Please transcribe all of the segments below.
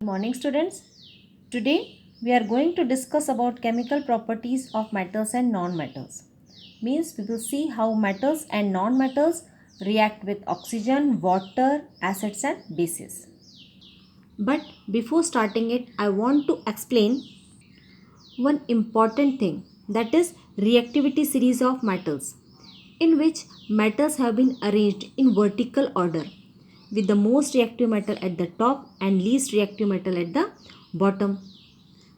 Good morning students. Today we are going to discuss about chemical properties of metals and non-metals. Means we will see how metals and non-metals react with oxygen, water, acids and bases. But before starting it, I want to explain one important thing, that is reactivity series of metals, in which metals have been arranged in vertical order with the most reactive metal at the top and least reactive metal at the bottom.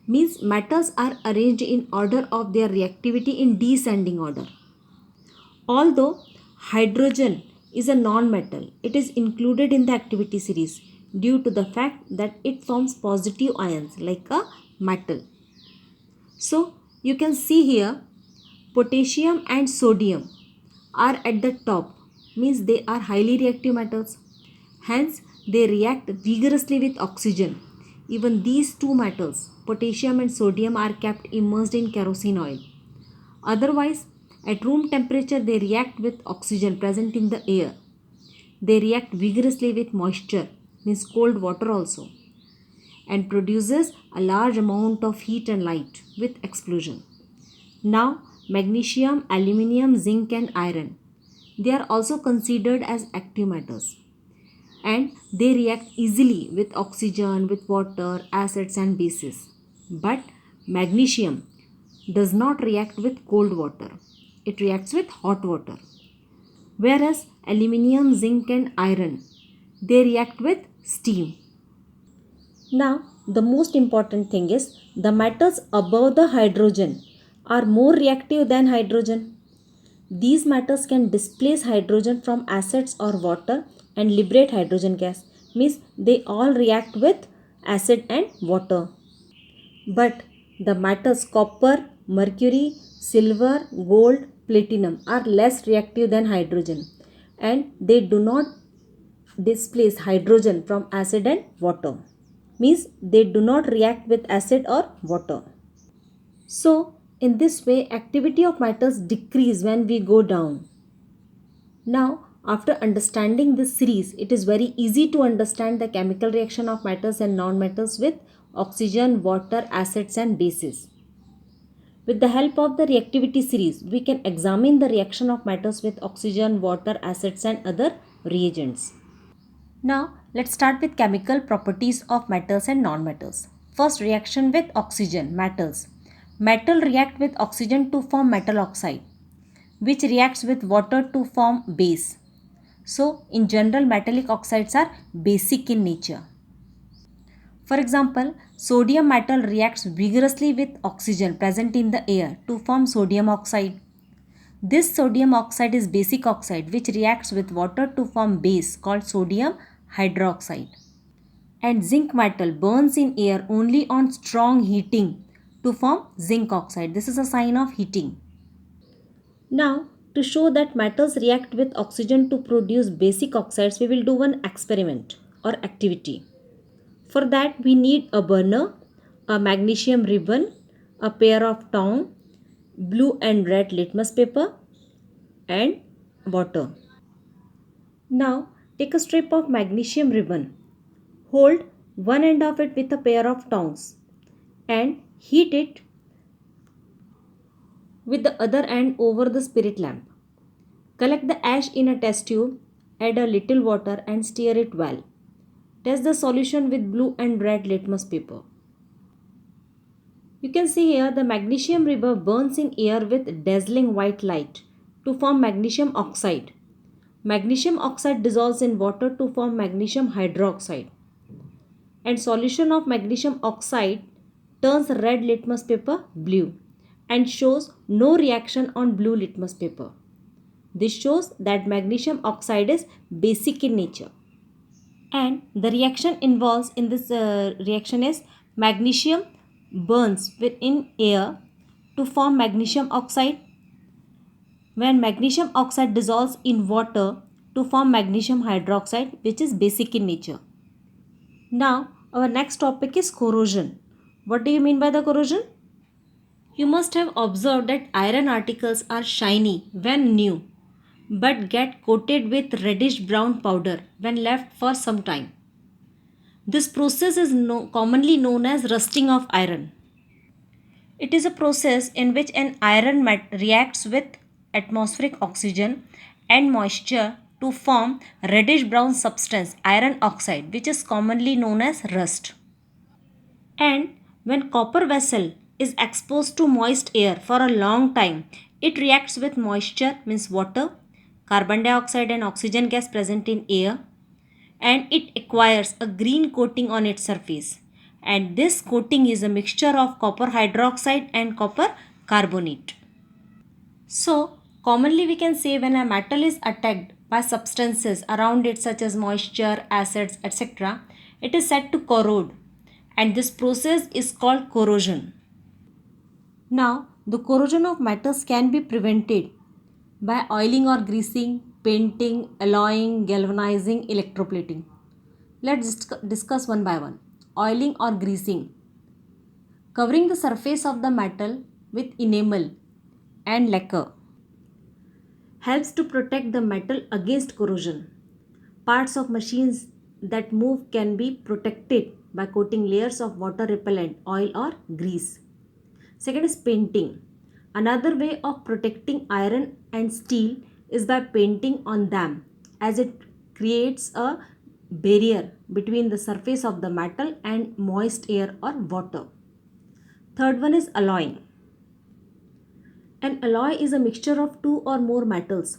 Means metals are arranged in order of their reactivity in descending order. Although hydrogen is a non-metal, it is included in the activity series due to the fact that it forms positive ions like a metal. So you can see here potassium and sodium are at the top, means they are highly reactive metals. Hence they react vigorously with oxygen. Even these two metals, potassium and sodium, are kept immersed in kerosene oil. Otherwise, at room temperature they react with oxygen present in the air. They react vigorously with moisture, means cold water also, and produces a large amount of heat and light with explosion. Now, magnesium, aluminium, zinc and iron, they are also considered as active metals, and they react easily with oxygen, with water, acids and bases. But magnesium does not react with cold water. It reacts with hot water. Whereas aluminium, zinc and iron, they react with steam. Now, the most important thing is the metals above the hydrogen are more reactive than hydrogen. These metals can displace hydrogen from acids or water and liberate hydrogen gas. Means they all react with acid and water. But the metals copper, mercury, silver, gold, platinum are less reactive than hydrogen, and they do not displace hydrogen from acid and water. Means they do not react with acid or water. So in this way activity of metals decrease when we go down. Now after understanding this series, it is very easy to understand the chemical reaction of metals and non-metals with oxygen, water, acids and bases. With the help of the reactivity series, we can examine the reaction of metals with oxygen, water, acids and other reagents. Now let's start with chemical properties of metals and non-metals. First, reaction with oxygen, metals. Metal react with oxygen to form metal oxide, which reacts with water to form base. So in general, metallic oxides are basic in nature. For example, sodium metal reacts vigorously with oxygen present in the air to form sodium oxide. This sodium oxide is basic oxide which reacts with water to form base called sodium hydroxide. And zinc metal burns in air only on strong heating to form zinc oxide. This is a sign of heating. Now, to show that metals react with oxygen to produce basic oxides, we will do one experiment or activity. For that, we need a burner, a magnesium ribbon, a pair of tongs, blue and red litmus paper, and water. Now, take a strip of magnesium ribbon. Hold one end of it with a pair of tongs and heat it with the other end over the spirit lamp. Collect the ash in a test tube, add a little water and stir it well. Test the solution with blue and red litmus paper. You can see here the magnesium ribbon burns in air with dazzling white light to form magnesium oxide. Magnesium oxide dissolves in water to form magnesium hydroxide. And solution of magnesium oxide turns red litmus paper blue and shows no reaction on blue litmus paper. This shows that magnesium oxide is basic in nature. And the reaction involves in this reaction is magnesium burns within air to form magnesium oxide, when magnesium oxide dissolves in water to form magnesium hydroxide, which is basic in nature. Now our next topic is corrosion. What do you mean by the corrosion? You must have observed that iron articles are shiny when new but get coated with reddish brown powder when left for some time. This process is commonly known as rusting of iron. It is a process in which an iron reacts with atmospheric oxygen and moisture to form reddish brown substance iron oxide, which is commonly known as rust. And when copper vessel is exposed to moist air for a long time, it reacts with moisture, means water, carbon dioxide and oxygen gas present in air, and it acquires a green coating on its surface. And this coating is a mixture of copper hydroxide and copper carbonate. So, commonly we can say when a metal is attacked by substances around it such as moisture, acids, etc., it is said to corrode, and this process is called corrosion. Now, the corrosion of metals can be prevented by oiling or greasing, painting, alloying, galvanizing, electroplating. Let's discuss one by one. Oiling or greasing. Covering the surface of the metal with enamel and lacquer helps to protect the metal against corrosion. Parts of machines that move can be protected by coating layers of water repellent, oil or grease. Second is painting. Another way of protecting iron and steel is by painting on them, as it creates a barrier between the surface of the metal and moist air or water. Third one is alloying. An alloy is a mixture of two or more metals.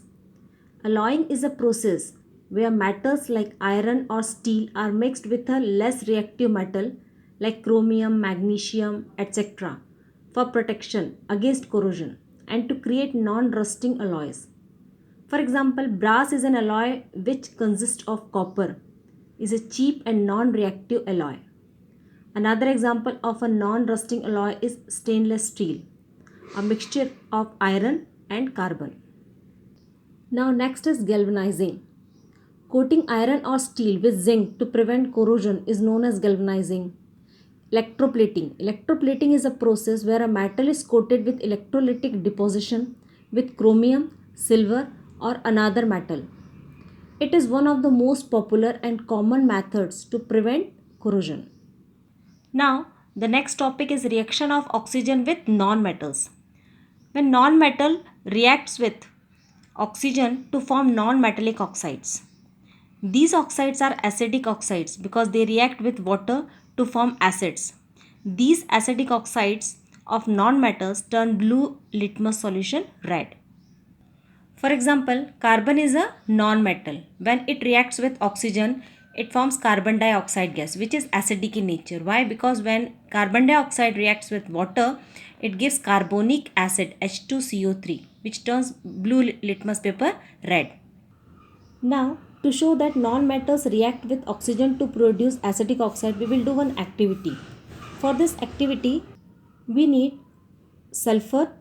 Alloying is a process where metals like iron or steel are mixed with a less reactive metal like chromium, magnesium, etc. for protection against corrosion and to create non-rusting alloys. For example, brass is an alloy which consists of copper, is a cheap and non-reactive alloy. Another example of a non-rusting alloy is stainless steel, a mixture of iron and carbon. Now next is galvanizing. Coating iron or steel with zinc to prevent corrosion is known as galvanizing. Electroplating. Electroplating is a process where a metal is coated with electrolytic deposition with chromium, silver or another metal. It is one of the most popular and common methods to prevent corrosion. Now, the next topic is reaction of oxygen with non-metals. When non-metal reacts with oxygen to form non-metallic oxides. These oxides are acidic oxides because they react with water to form acids. These acidic oxides of non-metals turn blue litmus solution red. For example, carbon is a non-metal. When it reacts with oxygen, it forms carbon dioxide gas, which is acidic in nature. Why? Because when carbon dioxide reacts with water, it gives carbonic acid H2CO3, which turns blue litmus paper red. Now, to show that non-metals react with oxygen to produce acidic oxide, we will do one activity. For this activity, we need sulfur,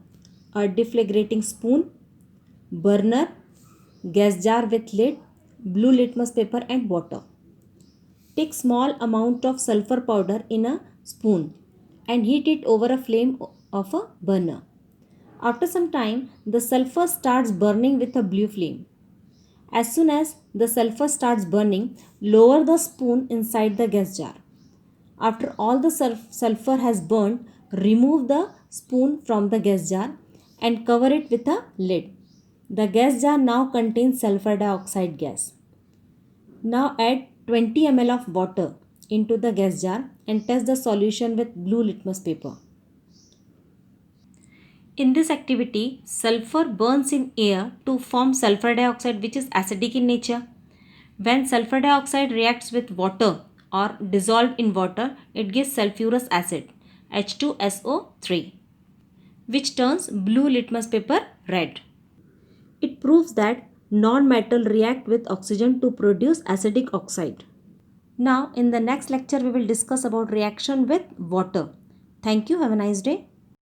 a deflagrating spoon, burner, gas jar with lid, blue litmus paper and water. Take small amount of sulfur powder in a spoon and heat it over a flame of a burner. After some time, the sulfur starts burning with a blue flame. As soon as the sulfur starts burning, lower the spoon inside the gas jar. After all the sulfur has burned, remove the spoon from the gas jar and cover it with a lid. The gas jar now contains sulfur dioxide gas. Now add 20 ml of water into the gas jar and test the solution with blue litmus paper. In this activity, sulfur burns in air to form sulfur dioxide, which is acidic in nature. When sulfur dioxide reacts with water or dissolved in water, it gives sulfurous acid H2SO3, which turns blue litmus paper red. It proves that non-metal react with oxygen to produce acidic oxide. Now in the next lecture we will discuss about reaction with water. Thank you. Have a nice day.